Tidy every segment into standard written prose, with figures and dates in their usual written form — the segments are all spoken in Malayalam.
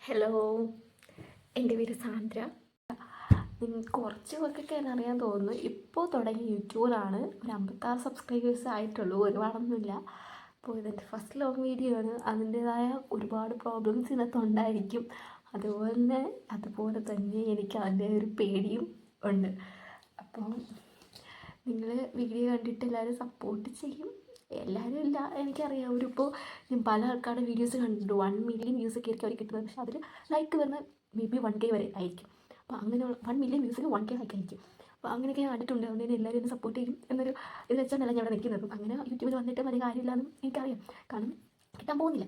ഹലോ, എൻ്റെ പേര് സാന്ദ്ര. കുറച്ച് പേർക്കൊക്കെ എന്നെ അറിയാൻ തോന്നുന്നു. ഇപ്പോൾ തുടങ്ങിയ യൂട്യൂബറാണ്. ഒരു 56 സബ്സ്ക്രൈബേഴ്സ് ആയിട്ടുള്ളൂ, ഒരുപാടൊന്നുമില്ല. അപ്പോൾ ഇതെൻ്റെ ഫസ്റ്റ് ലോങ് വീഡിയോ ആണ്. അതിൻ്റേതായ ഒരുപാട് പ്രോബ്ലംസ് ഇതിനകത്തുണ്ടായിരിക്കും. അതുപോലെ തന്നെ എനിക്ക് അതിൻ്റെ ഒരു പേടിയും ഉണ്ട്. അപ്പോൾ നിങ്ങൾ വീഡിയോ കണ്ടിട്ട് എല്ലാവരും സപ്പോർട്ട് ചെയ്യും. എല്ലാവരും ഇല്ല എനിക്കറിയാം. ഞാൻ പല ആൾക്കാരുടെ വീഡിയോസ് കണ്ടിട്ടുണ്ട്. 1 മില്യൺ വ്യൂസൊക്കെ ആയിരിക്കും അവർ കിട്ടുന്നത്. പക്ഷേ അതിൽ ലൈക്ക് വരുന്നത് മേ ബി 1K വരെ ആയിരിക്കും. അപ്പോൾ അങ്ങനെയുള്ള 1 മില്യൺ വ്യൂസിൽ 1K ലൈക്ക് ആയിരിക്കും. അപ്പോൾ അങ്ങനെയൊക്കെ ഞാൻ കണ്ടിട്ടുണ്ട്. അതുകൊണ്ട് തന്നെ എല്ലാവരും എന്നെ സപ്പോർട്ട് ചെയ്യും എന്നൊരു ഇത് വെച്ചാണല്ല ഞാൻ ഇവിടെ നിൽക്കുന്നത്. അങ്ങനെ യൂട്യൂബിൽ വന്നിട്ട് വലിയ കാര്യമില്ലാന്നും എനിക്കറിയാം. കാരണം കിട്ടാൻ പോകുന്നില്ല.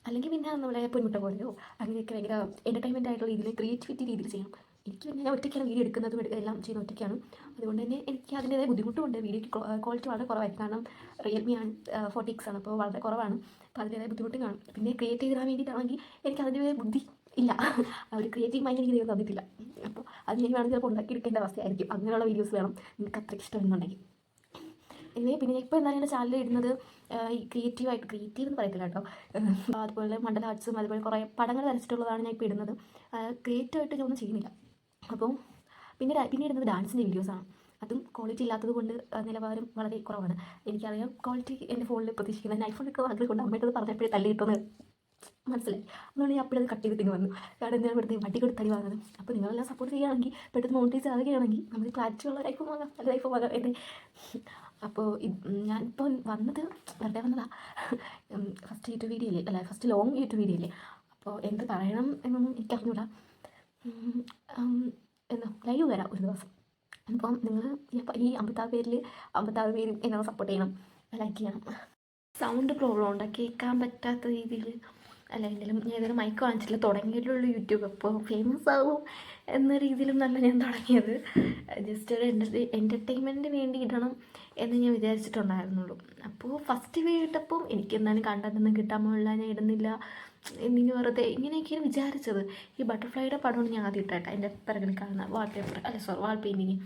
അല്ലെങ്കിൽ പിന്നെ നമ്മളെ പൊന്മുട്ട പോലെയോ അങ്ങനെയൊക്കെ ഭയങ്കര എൻ്റർടൈൻമെൻ്റ് ആയിട്ടുള്ള രീതിയിൽ ക്രിയേറ്റിവിറ്റി രീതിയിൽ ചെയ്യണം. എനിക്ക് പിന്നെ ഞാൻ ഒറ്റയ്ക്കാണ് വീഡിയോ എടുക്കുന്നതും എല്ലാം ചെയ്യുന്ന ഒറ്റയ്ക്കാണ്. അതുകൊണ്ട് തന്നെ എനിക്ക് അതിൻ്റേതായ ബുദ്ധിമുട്ടുമുണ്ട്. വീഡിയോയ്ക്ക് ക്വാളിറ്റി വളരെ കുറവായിരിക്കും. കാരണം റിയൽമി ആണ്, 40X ആണ്. അപ്പോൾ വളരെ കുറവാണ്. അപ്പോൾ അതിൻ്റേതായ ബുദ്ധിമുട്ടും കാണും. പിന്നെ ക്രിയേറ്റ് ചെയ്തിടാൻ വേണ്ടിയിട്ടാണെങ്കിൽ എനിക്ക് അതിൻ്റേതായ ബുദ്ധി ഇല്ല. ആ ഒരു ക്രിയേറ്റീവ് മൈൻഡ് എനിക്ക് ദൈവം തന്നിട്ടില്ല. അപ്പോൾ അത് ഞാൻ വേണമെങ്കിൽ ചിലപ്പോൾ ഉണ്ടാക്കിയെടുക്കേണ്ട അവസ്ഥയായിരിക്കും. അങ്ങനെയുള്ള വീഡിയോസ് വേണം നിങ്ങൾക്ക് അത്രയ്ക്ക് ഇഷ്ടമെന്നുണ്ടെങ്കിൽ. പിന്നെ ഇപ്പോൾ എന്താണ് എൻ്റെ ചാനലിൽ ഇടുന്നത് ഈ ക്രിയേറ്റീവ് എന്ന് പറയത്തില്ല കേട്ടോ. അതുപോലെ മണ്ഡല ആർട്സും അതുപോലെ കുറേ പടങ്ങൾ വരച്ചിട്ടുള്ളതാണ് ഞാൻ ഇപ്പോൾ ഇടുന്നത്. ക്രിയേറ്റീവായിട്ട് ഞാൻ ഒന്നും ചെയ്യുന്നില്ല. അപ്പോൾ പിന്നെ ഇടുന്നത് ഡാൻസിൻ്റെ വീഡിയോസാണ്. അതും ക്വാളിറ്റി ഇല്ലാത്തത് കൊണ്ട് നിലവാരം വളരെ കുറവാണ്. എനിക്കറിയാം ക്വാളിറ്റി എൻ്റെ ഫോണിൽ പ്രതീക്ഷിക്കുന്നത്. ഞാൻ ഐഫോൺ എടുക്കുന്ന ആഗ്രഹം കൊണ്ട് അമ്മയുടെ പറഞ്ഞപ്പോഴേ തള്ളി കിട്ടുമെന്ന് മനസ്സിലായി. അതുകൊണ്ട് ഞാൻ അപ്പോഴത് കട്ട് ചെയ്തിട്ട് വന്നു. കാരണം ഞാൻ ഇവിടുത്തെ വട്ടി കൊടുത്ത് തടി വാങ്ങുന്നത്. അപ്പോൾ നിങ്ങളെല്ലാം സപ്പോർട്ട് ചെയ്യുകയാണെങ്കിൽ പെട്ടെന്ന് മോണിറ്റൈസ് ആവുകയാണെങ്കിൽ നമുക്ക് ക്ലാരിറ്റി ഉള്ള ഒരു ഐഫോൺ വാങ്ങാം, നല്ല ഐഫോൺ വാങ്ങാം എൻ്റെ. അപ്പോൾ ഞാനിപ്പോൾ വെറുതെ വന്നതാണ്. ഫസ്റ്റ് യൂട്യൂബ് വീഡിയോ ഇല്ലേ, അല്ല ഫസ്റ്റ് ലോങ് യൂട്യൂബ് വീഡിയോ ഇല്ലേ. അപ്പോൾ എന്ത് പറയണം എന്നൊന്നും എനിക്കറിഞ്ഞൂടാ. ലൈവ് വരാം ഒരു ദിവസം. അപ്പം നിങ്ങൾ ഈ 56 പേരും എന്നോട് സപ്പോർട്ട് ചെയ്യണം, ലൈക്ക് ചെയ്യണം. സൗണ്ട് പ്രോബ്ലം ഉണ്ട്, കേൾക്കാൻ പറ്റാത്ത രീതിയിൽ. അല്ല എന്തെങ്കിലും ഞാൻ ഇതൊരു മൈക്ക് വാങ്ങിച്ചിട്ടില്ല, തുടങ്ങിയിട്ടുള്ളൂ യൂട്യൂബ്. അപ്പോൾ ഫേമസ് ആവും എന്ന രീതിയിലും നല്ല ഞാൻ തുടങ്ങിയത്. ജസ്റ്റ് ഒരു എൻ്റർടൈൻമെൻറ്റിന് വേണ്ടി ഇടണം എന്ന് ഞാൻ വിചാരിച്ചിട്ടുണ്ടായിരുന്നുള്ളൂ. അപ്പോൾ ഫസ്റ്റ് വീഡിയോ ഇട്ടപ്പം എനിക്ക് എന്തായാലും കണ്ടതൊന്നും കിട്ടാൻ പോലുള്ള ഞാൻ ഇടുന്നില്ല എന്നിങ്ങനെ വെറുതെ ഇങ്ങനെയൊക്കെയാണ് വിചാരിച്ചത്. ഈ ബട്ടർഫ്ലൈയുടെ പടമാണ് ഞാൻ ആദ്യം ഇട്ടേട്ടാ, എൻ്റെ പിറകിൽ കാണുന്ന വാൾ പെയിൻറ്റിങ്.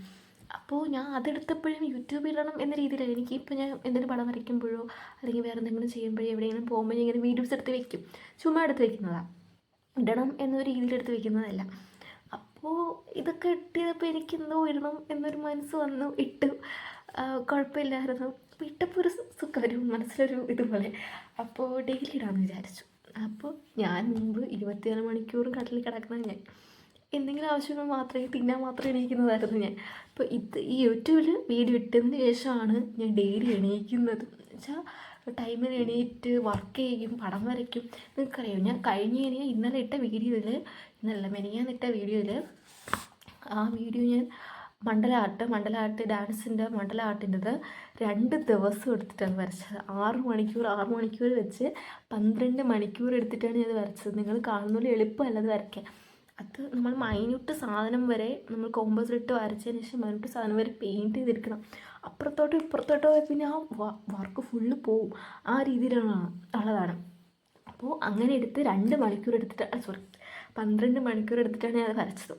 അപ്പോൾ ഞാൻ അതെടുത്തപ്പോഴും യൂട്യൂബിൽ ഇടണം എന്ന രീതിയിലല്ല. എനിക്കിപ്പോൾ ഞാൻ എന്തെങ്കിലും പടം വരയ്ക്കുമ്പോഴോ അല്ലെങ്കിൽ വേറെ എന്തെങ്കിലും ചെയ്യുമ്പോഴോ എവിടെയെങ്കിലും പോകുമ്പോഴോ ഇങ്ങനെ വീഡിയോസ് എടുത്ത് വെക്കും. ചുമ്മാ എടുത്ത് വെക്കുന്നതാണ്, ഇടണം എന്നൊരു രീതിയിലെടുത്ത് വെക്കുന്നതല്ല. അപ്പോൾ ഇതൊക്കെ ഇട്ടിയപ്പോൾ എനിക്കെന്തോ ഇടണം എന്നൊരു മനസ്സ് വന്നു, ഇട്ടു. കുഴപ്പമില്ലായിരുന്നു. അപ്പോൾ ഇട്ടപ്പോൾ ഒരു സുഖം, ഒരു മനസ്സിലൊരു ഇതുപോലെ. അപ്പോൾ ഡെയിലി ഇടാമെന്ന് വിചാരിച്ചു. അപ്പോൾ ഞാൻ മുമ്പ് 24 മണിക്കൂറും കട്ടിലിൽ കിടക്കുന്നത് ഞാൻ. എന്തെങ്കിലും ആവശ്യങ്ങൾ മാത്രമേ തിന്നാൻ മാത്രമേ എണീക്കുന്നതായിരുന്നു ഞാൻ. അപ്പോൾ ഈ യൂട്യൂബിൽ വീഡിയോ ഇട്ടതിന് ശേഷമാണ് ഞാൻ ഡെയിലി എണീക്കുന്നത്. എന്നുവെച്ചാൽ ടൈമിൽ എണീറ്റ് വർക്ക് ചെയ്യും, പടം വരയ്ക്കും. നിങ്ങൾക്കറിയാം ഞാൻ ഇന്നലെ ഇട്ട വീഡിയോയിൽ, മെനഞ്ഞാന്നിട്ട വീഡിയോയിൽ, ആ വീഡിയോ ഞാൻ മണ്ഡല ആർട്ട് ഡാൻസിൻ്റെ മണ്ഡല ആർട്ടിൻ്റെത് 2 ദിവസം എടുത്തിട്ടാണ് വരച്ചത്. 6 മണിക്കൂർ വെച്ച് 12 മണിക്കൂർ എടുത്തിട്ടാണ് ഞാൻ വരച്ചത്. നിങ്ങൾ കാണുന്നതിൽ എളുപ്പമല്ല അത് വരയ്ക്കാൻ. അത് നമ്മൾ മൈന്യൂട്ട് സാധനം വരെ നമ്മൾ കോമ്പസിലിട്ട് വരച്ചതിന് ശേഷം മൈന്യൂട്ട് സാധനം വരെ പെയിൻറ്റ് ചെയ്തെടുക്കണം. അപ്പുറത്തോട്ടോ ഇപ്പുറത്തോട്ടോ പിന്നെ ആ വർക്ക് ഫുള്ള് പോവും. ആ രീതിയിലാണ് ഉള്ളതാണ്. അപ്പോൾ അങ്ങനെ എടുത്ത് 2 മണിക്കൂർ എടുത്തിട്ട് 12 മണിക്കൂർ എടുത്തിട്ടാണ് ഞാൻ അത് വരച്ചത്.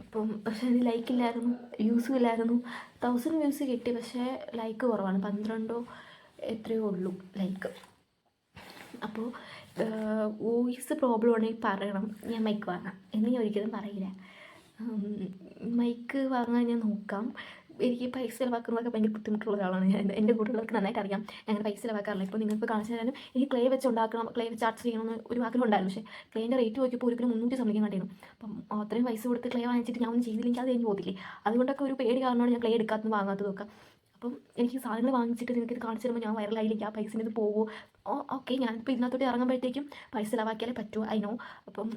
അപ്പം പക്ഷേ അതിന് ലൈക്കില്ലായിരുന്നു, വ്യൂസും ഇല്ലായിരുന്നു. 1000 വ്യൂസ് കിട്ടി, പക്ഷേ ലൈക്ക് കുറവാണ്. 12 എത്രയോ ഉള്ളൂ ലൈക്ക്. അപ്പോൾ വോയിസ് പ്രോബ്ലം ഉണ്ടെങ്കിൽ പറയണം, ഞാൻ മൈക്ക് വാങ്ങാം എന്ന് ഞാൻ ഒരിക്കലും പറയില്ല. മൈക്ക് വാങ്ങാൻ ഞാൻ നോക്കാം. എനിക്ക് പൈസ ചിലവാക്കുന്നതൊക്കെ ഭയങ്കര ബുദ്ധിമുട്ടുള്ള ഒരാളാണ് ഞാൻ. എൻ്റെ കൂടെയുള്ളവർക്ക് നന്നായിട്ട് അറിയാം ഞാൻ പൈസ ചിലവാക്കാറില്ല. ഇപ്പോൾ നിങ്ങൾക്ക് കാണിച്ചു തരാനും എനിക്ക് ക്ലേ വെച്ച് ആർട്സ് ചെയ്യണമെന്ന് ഒരു ആഗ്രഹം ഉണ്ടായിരുന്നു. പക്ഷേ ക്ലേൻ്റെ റേറ്റ് നോക്കിയപ്പോൾ ഒരു കിലോ 300 സംതിങ് കണ്ടിരുന്നു. അപ്പം അത്രയും പൈസ കൊടുത്ത് ക്ലേ വാങ്ങിച്ചിട്ട് ഞാൻ ഒന്നും ചെയ്തില്ലെങ്കിൽ അത് കഴിഞ്ഞ് പോകത്തില്ലേ. അതുകൊണ്ടൊക്കെ ഒരു പേടി കാരണമാണ് ഞാൻ ക്ലേ എടുക്കാത്തതും വാങ്ങാത്തതൊക്കെ. അപ്പം എനിക്ക് സാധനങ്ങൾ വാങ്ങിച്ചിട്ട് നിങ്ങൾക്കിത് കാണിച്ചു തരുമ്പോൾ ഞാൻ വൈറലായില്ലെങ്കിൽ ആ പൈസ ഇത് പോകുമോ? ഓക്കെ, ഞാനിപ്പോൾ ഇതിനകത്തോട്ട് ഇറങ്ങുമ്പോഴത്തേക്കും പൈസ ചിലവാക്കിയാലേ പറ്റുമോ, അതിനോ. അപ്പം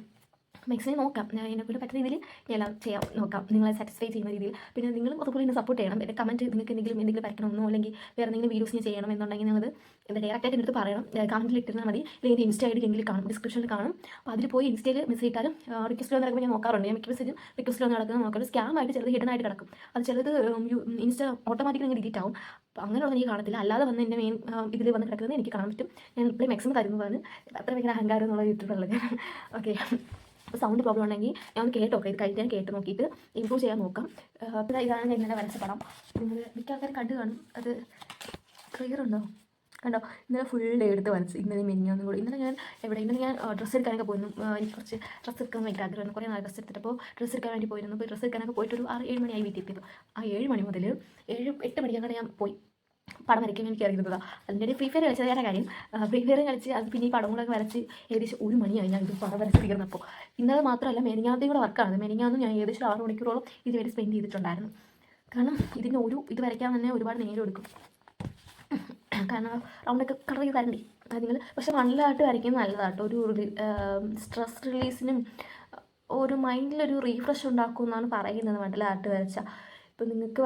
മാക്സിമം നോക്കാം, ഞാൻ എന്നെക്കൊണ്ട് പറ്റുന്ന രീതിയിൽ ഞാൻ എല്ലാം ചെയ്യാം, നോക്കാം നിങ്ങളെ സാറ്റിസ്ഫൈ ചെയ്യുന്ന രീതിയിൽ. പിന്നെ നിങ്ങളും അതുപോലെ എന്നെ സപ്പോർട്ട് ചെയ്യണം. എൻ്റെ കമൻറ്റ് നിങ്ങൾക്ക് എന്തെങ്കിലും വരയ്ക്കണമെന്നോ അല്ലെങ്കിൽ വേറെ എന്തെങ്കിലും വീഡിയോസ് ഞാൻ ചെയ്യണം എന്നുണ്ടെങ്കിൽ നിങ്ങളത് ഡയറക്റ്റായിട്ട് എൻ്റെ അടുത്ത് പറയണം. കമൻറ്റിൽ ഇട്ടിരുന്നാൽ മതി. അല്ലെങ്കിൽ ഇൻസ്റ്റ ഐ ഡി എങ്കിലും കാണും, ഡിസ്ക്രിപ്ഷനിൽ കാണും. അപ്പോൾ അതിൽ പോയി ഇൻസ്റ്റയിൽ മെസ്സേജ് ഇട്ടാലും റിക്വസ്റ്റ് നടക്കുമ്പോൾ ഞാൻ നോക്കാറുണ്ട്. ഞാൻ മിക്ക മെസ്സേജും റിക്വസ്റ്റ് നടക്കുന്നത് നോക്കാറുണ്ട്. സ്കാം ആയിട്ട് ചിലത് ഹിഡൻ ആയിട്ട് കിടക്കും. അത് ചിലത് ഇൻസ്റ്റ ഓട്ടോമാറ്റിക്കലി ഡിലീറ്റ് ആവും. അപ്പോൾ അങ്ങനെയുള്ള എനിക്ക് കാണത്തില്ല. അല്ലാതെ വന്ന് എൻ്റെ മെയിൻ ഇതിൽ വന്ന് കിടക്കുന്നത് എനിക്ക് കാണാൻ പറ്റും. ഞാൻ റിപ്ലൈ മാക്സിമം തരുന്നതാണ്. അത്ര ഭയങ്കര അഹങ്കാരം എന്നുള്ള യൂട്യൂബുള്ളത്. ഓക്കെ, അപ്പോൾ സൗണ്ട് പ്രോബ്ലം ഉണ്ടെങ്കിൽ ഞാൻ ഒന്ന് കേട്ടോക്കെ, ഇത് കഴിഞ്ഞ് ഞാൻ കേട്ട് നോക്കിയിട്ട് ഇമ്പ്രൂവ് ചെയ്യാൻ നോക്കാം. പിന്നെ ഇതാണ് ഞാൻ ഇന്നലെ വരച്ച പടം. നിങ്ങൾ മിക്ക ആൾക്കാരും കണ്ടു കാണും. അത് ക്ലിയർ ഉണ്ടോ? കണ്ടോ, ഇന്നലെ ഫുൾ ഡേ എടുത്ത് വരച്ച്, ഇന്നലെ മിനിഞ്ഞൊന്നും കൂടി. ഇന്നലെ ഞാൻ ഡ്രസ്സ് എടുക്കാനൊക്കെ പോയിരുന്നു. എനിക്ക് കുറച്ച് ഡ്രസ്സ് എടുക്കാൻ വേണ്ടി ആഗ്രഹമായിരുന്നു. കുറേ നാൾ ഡ്രസ്സ് എടുത്തിട്ടപ്പോൾ ഡ്രസ്സ് എടുക്കാൻ വേണ്ടി പോയിരുന്നു. അപ്പോൾ ഡ്രസ്സ് എടുക്കാനൊക്കെ പോയിട്ട് ഒരു 6-7 മണിയായി വീട്ടിൽ എത്തിയപ്പോൾ. ആ 7 മണി മുതൽ 7-8 മണിക്കങ്ങനെ ഞാൻ പോയി പടം വരയ്ക്കാൻ എനിക്ക് അറിയുന്നതാണ്. അതിൻ്റെ ഫ്രീ ഫയർ കളിച്ചത് വേറെ കാര്യം. ഫ്രീ ഫയർ കളിച്ച് അത് പിന്നെ ഈ പടം കൂടെ വരച്ച് ഏകദേശം 1 മണിയായി ഞാൻ ഇത് പടം വരച്ച് തീർന്നപ്പോൾ. ഇന്നലെ മാത്രമല്ല മെനിഞ്ഞാന്നത്തെയും കൂടെ വർക്കാണ്. മെനിഞ്ഞാന്നും ഞാൻ ഏകദേശം 6 മണിക്കൂറോളം ഇതുവരെ സ്പെൻഡ് ചെയ്തിട്ടുണ്ടായിരുന്നു. കാരണം ഇതിന് ഇത് വരയ്ക്കാൻ തന്നെ ഒരുപാട് നേരം എടുക്കും. കാരണം റൗണ്ടൊക്കെ കളർ ചെയ്ത് തരണ്ടേ നിങ്ങൾ. പക്ഷെ മണ്ണിലാട്ട് വരയ്ക്കുന്നത് നല്ലതാട്ടോ. ഒരു സ്ട്രെസ് റിലീസിനും ഒരു മൈൻഡിലൊരു റീഫ്രഷ് ഉണ്ടാക്കുമെന്നാണ് പറയുന്നത് മണ്ണിലാട്ട് വരച്ചാൽ. ഇപ്പം നിങ്ങൾക്ക്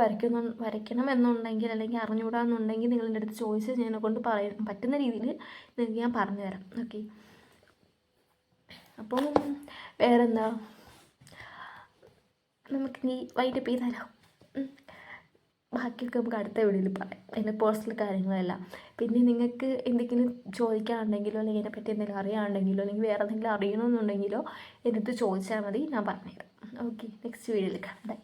വരയ്ക്കണം എന്നുണ്ടെങ്കിൽ അല്ലെങ്കിൽ അറിഞ്ഞുകൂടാന്നുണ്ടെങ്കിൽ നിങ്ങളുടെ അടുത്ത് ചോദിച്ച് ഞാനെ കൊണ്ട് പറ്റുന്ന രീതിയിൽ നിങ്ങൾക്ക് ഞാൻ പറഞ്ഞുതരാം. ഓക്കെ, അപ്പം വേറെന്താ, നമുക്ക് നീ വൈൻഡപ്പ് ചെയ്താലോ? ബാക്കിയൊക്കെ നമുക്ക് അടുത്ത വീഡിയോയിൽ പറയാം, എൻ്റെ പേഴ്സണൽ കാര്യങ്ങളെല്ലാം. പിന്നെ നിങ്ങൾക്ക് എന്തെങ്കിലും ചോദിക്കാനുണ്ടെങ്കിലോ അല്ലെങ്കിൽ ഇതിനെപ്പറ്റി എന്തെങ്കിലും അറിയാനുണ്ടെങ്കിലോ അല്ലെങ്കിൽ വേറെ എന്തെങ്കിലും അറിയണമെന്നുണ്ടെങ്കിലോ എൻ്റെ അടുത്ത് ചോദിച്ചാൽ മതി, ഞാൻ പറഞ്ഞുതരാം. ഓക്കെ, നെക്സ്റ്റ് വീഡിയോയിൽ കാണാം. ബൈ.